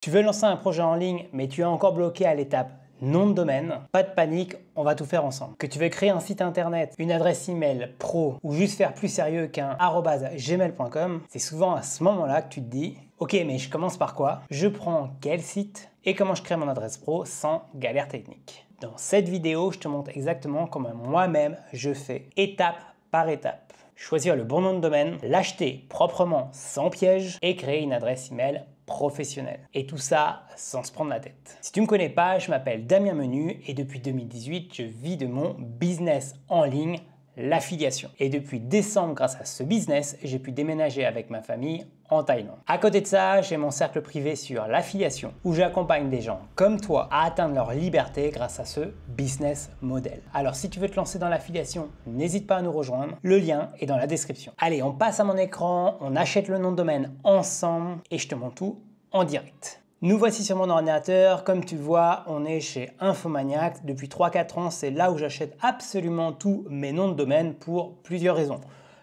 Tu veux lancer un projet en ligne, mais tu es encore bloqué à l'étape nom de domaine, pas de panique, on va tout faire ensemble. Que tu veux créer un site internet, une adresse email pro ou juste faire plus sérieux qu'un @gmail.com, c'est souvent à ce moment-là que tu te dis ok, mais je commence par quoi? Je prends quel site et comment je crée mon adresse pro sans galère technique. Dans cette vidéo, je te montre exactement comment moi-même je fais étape par étape. Choisir le bon nom de domaine, l'acheter proprement sans piège et créer une adresse email professionnelle. Et tout ça sans se prendre la tête. Si tu ne me connais pas, je m'appelle Damien Menu et depuis 2018, je vis de mon business en ligne, l'affiliation. Et depuis décembre, grâce à ce business, j'ai pu déménager avec ma famille en Thaïlande. À côté de ça, j'ai mon cercle privé sur l'affiliation où j'accompagne des gens comme toi à atteindre leur liberté grâce à ce business model. Alors si tu veux te lancer dans l'affiliation, n'hésite pas à nous rejoindre. Le lien est dans la description. Allez, on passe à mon écran, on achète le nom de domaine ensemble et je te montre tout en direct. Nous voici sur mon ordinateur. Comme tu le vois, on est chez Infomaniac. Depuis 3-4 ans, c'est là où j'achète absolument tous mes noms de domaine pour plusieurs raisons.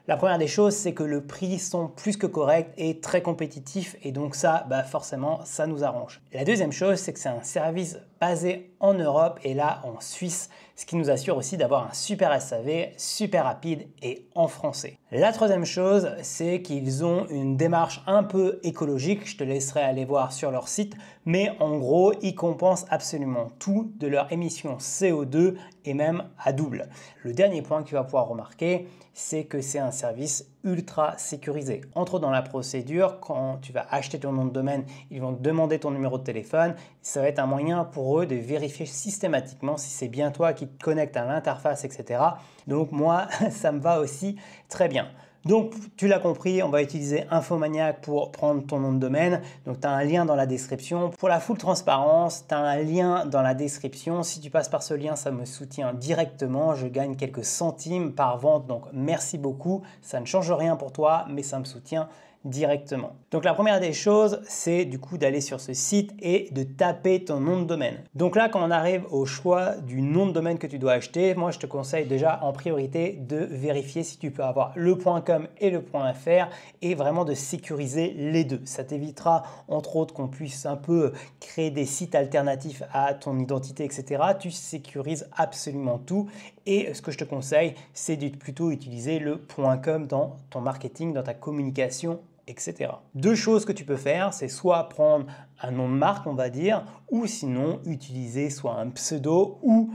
La première des choses, c'est que le prix sont plus que corrects et très compétitifs et donc ça, forcément, ça nous arrange. La deuxième chose, c'est que c'est un service basé en Europe et là en Suisse, ce qui nous assure aussi d'avoir un super SAV, super rapide et en français. La troisième chose, c'est qu'ils ont une démarche un peu écologique, je te laisserai aller voir sur leur site, mais en gros, ils compensent absolument tout de leur émission CO2 et même à double. Le dernier point que tu vas pouvoir remarquer, c'est que c'est un service ultra sécurisé. Entre dans la procédure, quand tu vas acheter ton nom de domaine, ils vont te demander ton numéro de téléphone. Ça va être un moyen pour eux de vérifier systématiquement si c'est bien toi qui te connecte à l'interface, etc. Donc moi, ça me va aussi très bien. Donc, tu l'as compris, on va utiliser Infomaniac pour prendre ton nom de domaine. Donc, tu as un lien dans la description. Pour la full transparence, tu as un lien dans la description. Si tu passes par ce lien, ça me soutient directement. Je gagne quelques centimes par vente. Donc, merci beaucoup. Ça ne change rien pour toi, mais ça me soutient directement. Donc la première des choses, c'est du coup d'aller sur ce site et de taper ton nom de domaine. Donc là, quand on arrive au choix du nom de domaine que tu dois acheter, moi je te conseille déjà en priorité de vérifier si tu peux avoir le .com et le .fr et vraiment de sécuriser les deux. Ça t'évitera entre autres qu'on puisse un peu créer des sites alternatifs à ton identité, etc. Tu sécurises absolument tout et ce que je te conseille, c'est de plutôt utiliser le .com dans ton marketing, dans ta communication, etc. Deux choses que tu peux faire, c'est soit prendre un nom de marque, on va dire, ou sinon utiliser soit un pseudo ou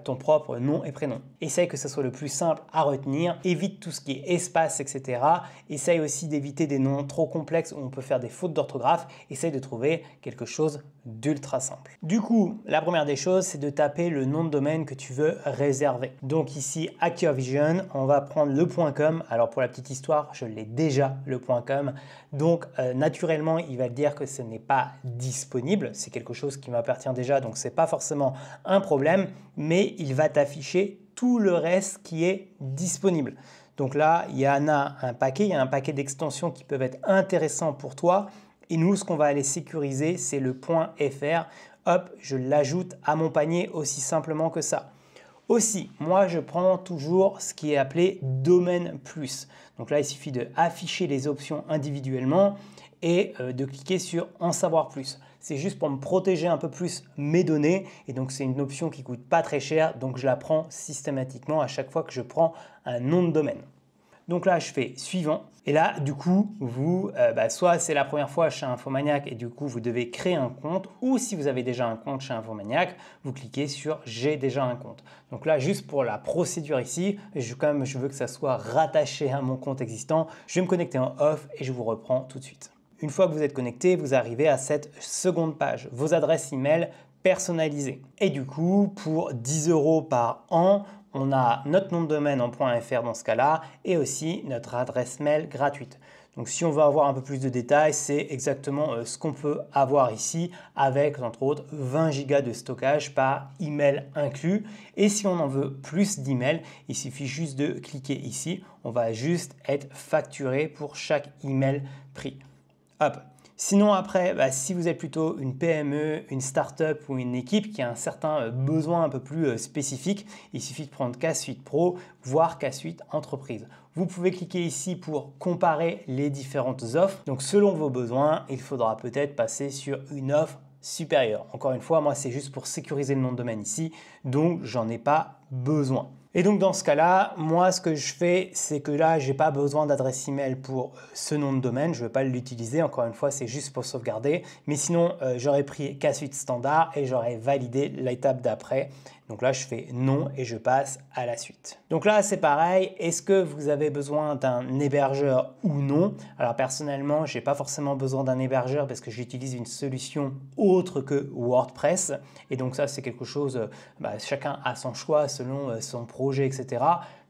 ton propre nom et prénom. Essaye que ce soit le plus simple à retenir, évite tout ce qui est espace, etc. Essaye aussi d'éviter des noms trop complexes où on peut faire des fautes d'orthographe. Essaye de trouver quelque chose d'ultra simple. Du coup, la première des choses, c'est de taper le nom de domaine que tu veux réserver. Donc ici, Activision, on va prendre le .com. Alors pour la petite histoire, je l'ai déjà, le .com. Donc naturellement, il va dire que ce n'est pas disponible. C'est quelque chose qui m'appartient déjà, donc ce n'est pas forcément un problème, mais il va t'afficher tout le reste qui est disponible. Donc là, il y a un paquet d'extensions qui peuvent être intéressants pour toi. Et nous, ce qu'on va aller sécuriser, c'est le .fr. Hop, je l'ajoute à mon panier aussi simplement que ça. Aussi, moi, je prends toujours ce qui est appelé domaine plus. Donc là, il suffit d'afficher les options individuellement et de cliquer sur en savoir plus. C'est juste pour me protéger un peu plus mes données et donc c'est une option qui coûte pas très cher, donc je la prends systématiquement à chaque fois que je prends un nom de domaine. Donc là, je fais suivant. Et là, du coup, vous, soit c'est la première fois chez Infomaniac et du coup, vous devez créer un compte. Ou si vous avez déjà un compte chez Infomaniac, vous cliquez sur « J'ai déjà un compte ». Donc là, juste pour la procédure ici, comme je veux que ça soit rattaché à mon compte existant, je vais me connecter en off et je vous reprends tout de suite. Une fois que vous êtes connecté, vous arrivez à cette seconde page, vos adresses email personnalisées. Et du coup, pour 10 € par an, on a notre nom de domaine en .fr dans ce cas-là et aussi notre adresse mail gratuite. Donc si on veut avoir un peu plus de détails, c'est exactement ce qu'on peut avoir ici avec entre autres 20 Go de stockage par email inclus. Et si on en veut plus d'emails, il suffit juste de cliquer ici. On va juste être facturé pour chaque email pris. Hop. Sinon après, si vous êtes plutôt une PME, une start-up ou une équipe qui a un certain besoin un peu plus spécifique, il suffit de prendre K-Suite Pro, voire K-Suite Entreprise. Vous pouvez cliquer ici pour comparer les différentes offres. Donc selon vos besoins, il faudra peut-être passer sur une offre supérieure. Encore une fois, moi c'est juste pour sécuriser le nom de domaine ici, donc j'en ai pas besoin. Et donc dans ce cas-là, moi ce que je fais, c'est que là, j'ai pas besoin d'adresse email pour ce nom de domaine, je ne veux pas l'utiliser, encore une fois, c'est juste pour sauvegarder. Mais sinon, j'aurais pris K-Suite standard et j'aurais validé l'étape d'après. Donc là, je fais non et je passe à la suite. Donc là, c'est pareil. Est-ce que vous avez besoin d'un hébergeur ou non? Alors personnellement, je n'ai pas forcément besoin d'un hébergeur parce que j'utilise une solution autre que WordPress. Et donc ça, c'est quelque chose, chacun a son choix selon son projet, etc.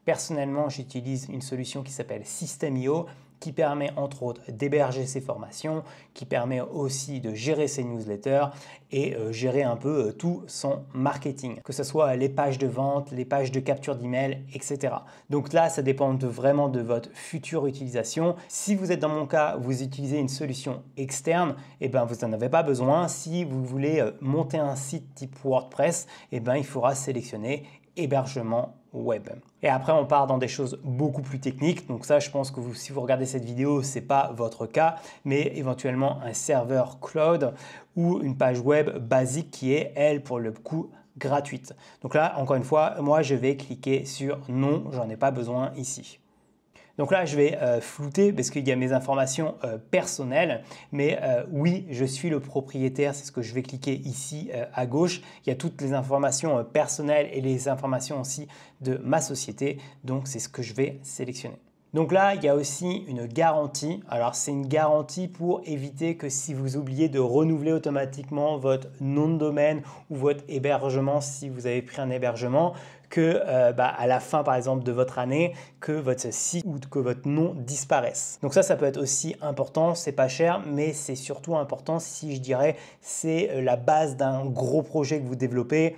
Personnellement, j'utilise une solution qui s'appelle System.io qui permet entre autres d'héberger ses formations, qui permet aussi de gérer ses newsletters et gérer un peu tout son marketing, que ce soit les pages de vente, les pages de capture d'email, etc. Donc là, ça dépend vraiment de votre future utilisation. Si vous êtes dans mon cas, vous utilisez une solution externe, et vous n'en avez pas besoin. Si vous voulez monter un site type WordPress, il faudra sélectionner hébergement web. Et après, on part dans des choses beaucoup plus techniques. Donc ça, je pense que si vous regardez cette vidéo, ce n'est pas votre cas, mais éventuellement un serveur cloud ou une page web basique qui est, elle, pour le coup, gratuite. Donc là, encore une fois, moi, je vais cliquer sur non, j'en ai pas besoin ici. Donc là, je vais flouter parce qu'il y a mes informations personnelles. Mais oui, je suis le propriétaire. C'est ce que je vais cliquer ici à gauche. Il y a toutes les informations personnelles et les informations aussi de ma société. Donc, c'est ce que je vais sélectionner. Donc là, il y a aussi une garantie. Alors, c'est une garantie pour éviter que si vous oubliez de renouveler automatiquement votre nom de domaine ou votre hébergement, si vous avez pris un hébergement, que à la fin, par exemple, de votre année, que votre site ou que votre nom disparaisse. Donc ça peut être aussi important. C'est pas cher, mais c'est surtout important si je dirais c'est la base d'un gros projet que vous développez.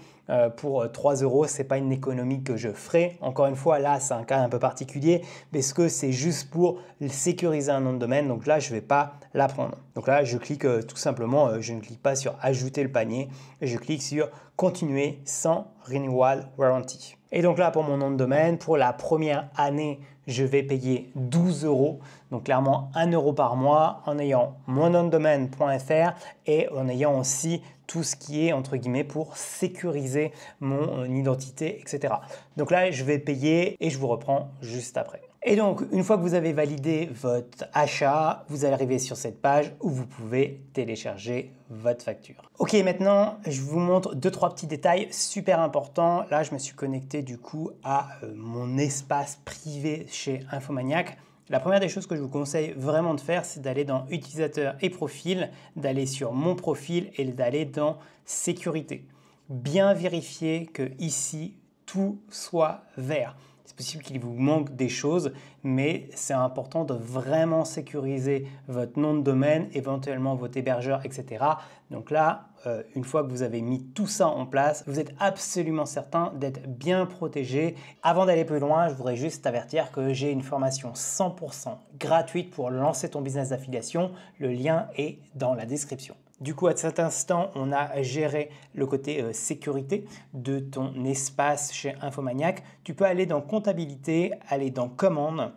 Pour 3 €, ce n'est pas une économie que je ferai. Encore une fois, là, c'est un cas un peu particulier parce que c'est juste pour sécuriser un nom de domaine. Donc là, je ne vais pas la prendre. Donc là, je clique tout simplement, je ne clique pas sur ajouter le panier. Je clique sur continuer sans renewal warranty. Et donc là, pour mon nom de domaine, pour la première année, je vais payer 12 €, donc clairement 1 € par mois en ayant mon nom de domaine.fr et en ayant aussi tout ce qui est entre guillemets pour sécuriser mon identité, etc. Donc là, je vais payer et je vous reprends juste après. Et donc, une fois que vous avez validé votre achat, vous allez arriver sur cette page où vous pouvez télécharger votre facture. Ok, maintenant, je vous montre 2-3 petits détails super importants. Là, je me suis connecté du coup à mon espace privé chez Infomaniac. La première des choses que je vous conseille vraiment de faire, c'est d'aller dans Utilisateur et Profil, d'aller sur Mon profil et d'aller dans Sécurité. Bien vérifier que ici, tout soit vert. C'est possible qu'il vous manque des choses, mais c'est important de vraiment sécuriser votre nom de domaine, éventuellement votre hébergeur, etc. Donc là, une fois que vous avez mis tout ça en place, vous êtes absolument certain d'être bien protégé. Avant d'aller plus loin, je voudrais juste t'avertir que j'ai une formation 100% gratuite pour lancer ton business d'affiliation. Le lien est dans la description. Du coup, à cet instant, on a géré le côté sécurité de ton espace chez Infomaniac. Tu peux aller dans comptabilité, aller dans commandes.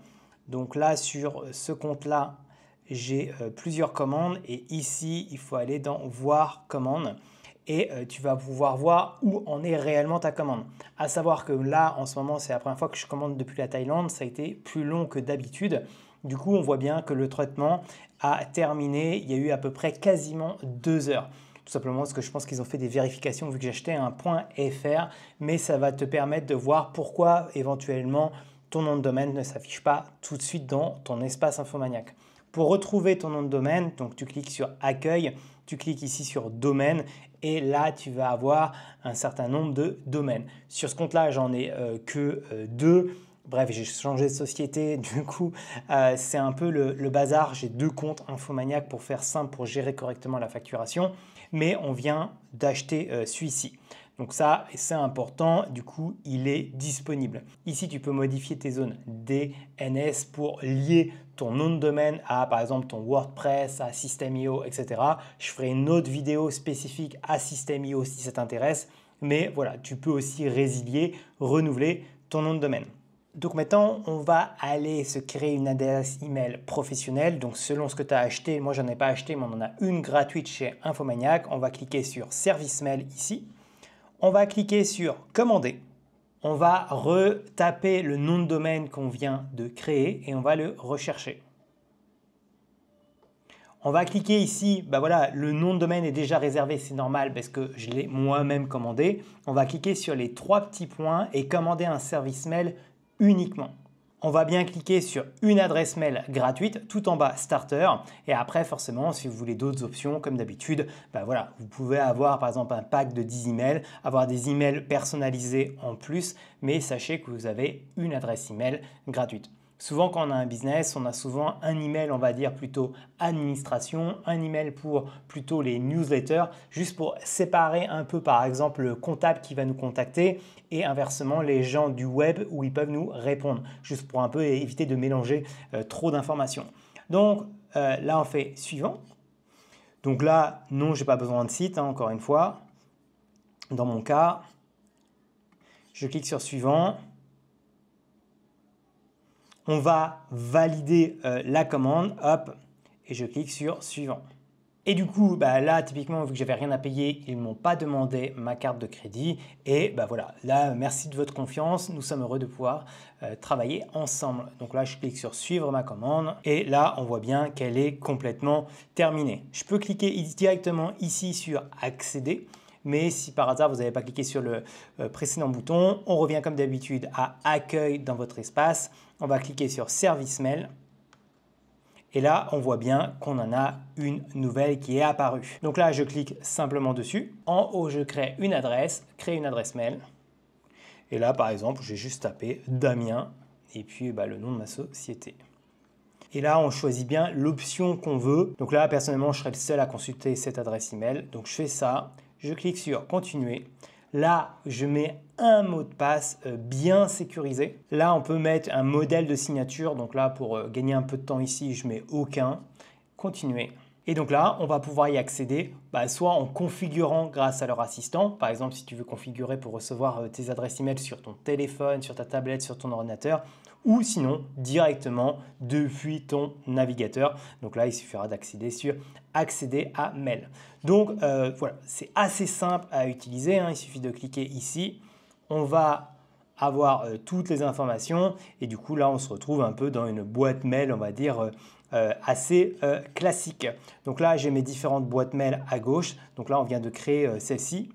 Donc là, sur ce compte-là, j'ai plusieurs commandes et ici, il faut aller dans voir commandes et tu vas pouvoir voir où en est réellement ta commande. À savoir que là, en ce moment, c'est la première fois que je commande depuis la Thaïlande. Ça a été plus long que d'habitude. Du coup, on voit bien que le traitement a terminé. Il y a eu à peu près quasiment 2 heures. Tout simplement parce que je pense qu'ils ont fait des vérifications vu que j'ai acheté un .fr. Mais ça va te permettre de voir pourquoi éventuellement ton nom de domaine ne s'affiche pas tout de suite dans ton espace Infomaniac. Pour retrouver ton nom de domaine, donc tu cliques sur Accueil, tu cliques ici sur Domaine et là, tu vas avoir un certain nombre de domaines. Sur ce compte-là, j'en ai que 2. Bref, j'ai changé de société, du coup, c'est un peu le bazar. J'ai 2 comptes Infomaniac pour faire simple, pour gérer correctement la facturation, mais on vient d'acheter celui-ci. Donc ça, c'est important, du coup, il est disponible. Ici, tu peux modifier tes zones DNS pour lier ton nom de domaine à, par exemple, ton WordPress, à System.io, etc. Je ferai une autre vidéo spécifique à System.io si ça t'intéresse. Mais voilà, tu peux aussi résilier, renouveler ton nom de domaine. Donc maintenant, on va aller se créer une adresse email professionnelle. Donc selon ce que tu as acheté, moi j'en ai pas acheté, mais on en a une gratuite chez Infomaniac. On va cliquer sur Service Mail ici. On va cliquer sur Commander. On va retaper le nom de domaine qu'on vient de créer et on va le rechercher. On va cliquer ici, voilà, le nom de domaine est déjà réservé, c'est normal parce que je l'ai moi-même commandé. On va cliquer sur les 3 petits points et commander un service mail uniquement. On va bien cliquer sur une adresse mail gratuite, tout en bas Starter. Et après, forcément, si vous voulez d'autres options, comme d'habitude, voilà, vous pouvez avoir par exemple un pack de 10 emails, avoir des emails personnalisés en plus, mais sachez que vous avez une adresse email gratuite. Souvent, quand on a un business, on a souvent un email, on va dire plutôt administration, un email pour plutôt les newsletters, juste pour séparer un peu, par exemple, le comptable qui va nous contacter et inversement, les gens du web où ils peuvent nous répondre, juste pour un peu éviter de mélanger trop d'informations. Donc là, on fait suivant. Donc là, non, je n'ai pas besoin de site, hein, encore une fois. Dans mon cas, je clique sur suivant. On va valider la commande, hop, et je clique sur suivant. Et du coup, là, typiquement, vu que j'avais rien à payer, ils ne m'ont pas demandé ma carte de crédit. Et voilà, là, merci de votre confiance. Nous sommes heureux de pouvoir travailler ensemble. Donc là, je clique sur suivre ma commande. Et là, on voit bien qu'elle est complètement terminée. Je peux cliquer directement ici sur accéder. Mais si par hasard vous n'avez pas cliqué sur le précédent bouton, on revient comme d'habitude à accueil dans votre espace. On va cliquer sur service mail. Et là, on voit bien qu'on en a une nouvelle qui est apparue. Donc là, je clique simplement dessus. En haut, je crée une adresse, créer une adresse mail. Et là, par exemple, j'ai juste tapé Damien et puis le nom de ma société. Et là, on choisit bien l'option qu'on veut. Donc là, personnellement, je serai le seul à consulter cette adresse email. Donc je fais ça. Je clique sur continuer. Là, je mets un mot de passe bien sécurisé. Là, on peut mettre un modèle de signature. Donc là, pour gagner un peu de temps ici, je mets aucun. Continuer. Et donc là, on va pouvoir y accéder soit en configurant grâce à leur assistant. Par exemple, si tu veux configurer pour recevoir tes adresses email sur ton téléphone, sur ta tablette, sur ton ordinateur, ou sinon directement depuis ton navigateur. Donc là, il suffira d'accéder sur accéder à mail. Donc voilà, c'est assez simple à utiliser, hein. Il suffit de cliquer ici. On va avoir toutes les informations et du coup là, on se retrouve un peu dans une boîte mail, on va dire, assez classique. Donc là, j'ai mes différentes boîtes mail à gauche. Donc là, on vient de créer celle-ci.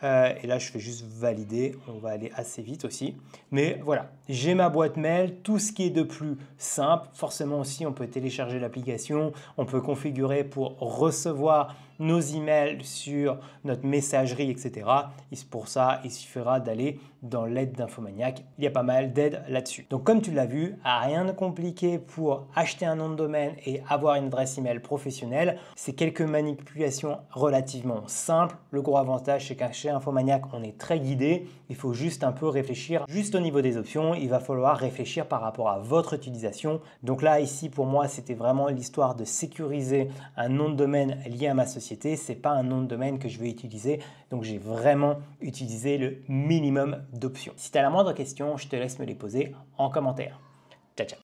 Et là, je fais juste valider. On va aller assez vite aussi. Mais voilà, j'ai ma boîte mail. Tout ce qui est de plus simple. Forcément aussi, on peut télécharger l'application. On peut configurer pour recevoir nos emails sur notre messagerie, etc. Et pour ça, il suffira d'aller dans l'aide d'Infomaniac. Il y a pas mal d'aides là-dessus. Donc comme tu l'as vu, rien de compliqué pour acheter un nom de domaine et avoir une adresse email professionnelle. C'est quelques manipulations relativement simples. Le gros avantage, c'est qu'à chez Infomaniac, on est très guidé. Il faut juste un peu réfléchir. Juste au niveau des options, il va falloir réfléchir par rapport à votre utilisation. Donc là, ici, pour moi, c'était vraiment l'histoire de sécuriser un nom de domaine lié à ma société. Ce n'est pas un nom de domaine que je vais utiliser. Donc, j'ai vraiment utilisé le minimum d'options. Si tu as la moindre question, je te laisse me les poser en commentaire.